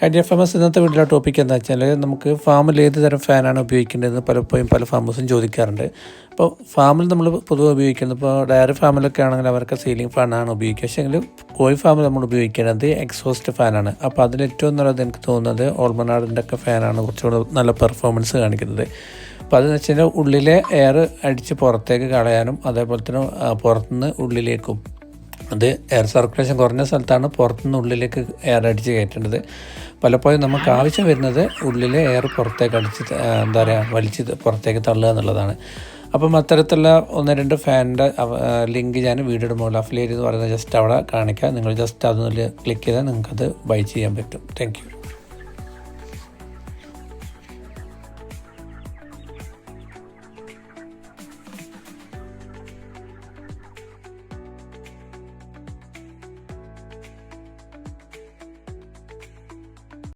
IDFMS ഇന്നത്തെ വീട്ടിലെ topic എന്താ വെച്ചാൽ നമുക്ക് ഫാമിൽ ഏത് തരം ഫാനാണ് ഉപയോഗിക്കേണ്ടതെന്ന് പലപ്പോഴും പല ഫാമേഴ്സും ചോദിക്കാറുണ്ട്. അപ്പോൾ ഫാമിൽ നമ്മൾ പൊതുവെ ഉപയോഗിക്കുന്നത് ഇപ്പോൾ ഡയറി ഫാമിലൊക്കെ ആണെങ്കിൽ അവർക്ക് സീലിംഗ് ഫാനാണ് ഉപയോഗിക്കുക. പക്ഷേ എങ്കിൽ കോഴി ഫാമിൽ നമ്മൾ ഉപയോഗിക്കുന്നത് എക്സോസ്റ്റ് ഫാനാണ്. അപ്പോൾ അതിലേറ്റവും നല്ലത് എനിക്ക് തോന്നുന്നത് ഓൾമനാടിൻ്റെ ഒക്കെ ഫാനാണ് കുറച്ചുകൂടെ നല്ല പെർഫോമൻസ് കാണിക്കുന്നത്. അപ്പോൾ അതെന്ന് വെച്ച് കഴിഞ്ഞാൽ ഉള്ളിലെ എയർ അടിച്ച് പുറത്തേക്ക് കളയാനും അതേപോലെ തന്നെ പുറത്തുനിന്ന് ഉള്ളിലേക്കും അത് എയർ സർക്കുലേഷൻ കുറഞ്ഞ സ്ഥലത്താണ് പുറത്തുനിന്ന് ഉള്ളിലേക്ക് എയർ അടിച്ച് കയറ്റേണ്ടത്. പലപ്പോഴും നമുക്ക് ആവശ്യം വരുന്നത് ഉള്ളിലെ എയർ പുറത്തേക്ക് അടിച്ച് വലിച്ച് പുറത്തേക്ക് തള്ളുക എന്നുള്ളതാണ്. അപ്പം അത്തരത്തിലുള്ള 1-2 ഫാനിൻ്റെ ലിങ്ക് ഞാൻ വീഡിയോ ഇടുമ്പോൾ അഫിലിയേറ്റ് എന്ന് പറയുന്നത് ജസ്റ്റ് അവിടെ കാണിക്കുക. നിങ്ങൾ ജസ്റ്റ് അതൊന്ന് ക്ലിക്ക് ചെയ്താൽ നിങ്ങൾക്കത് ബൈ ചെയ്യാൻ പറ്റും. Thank you.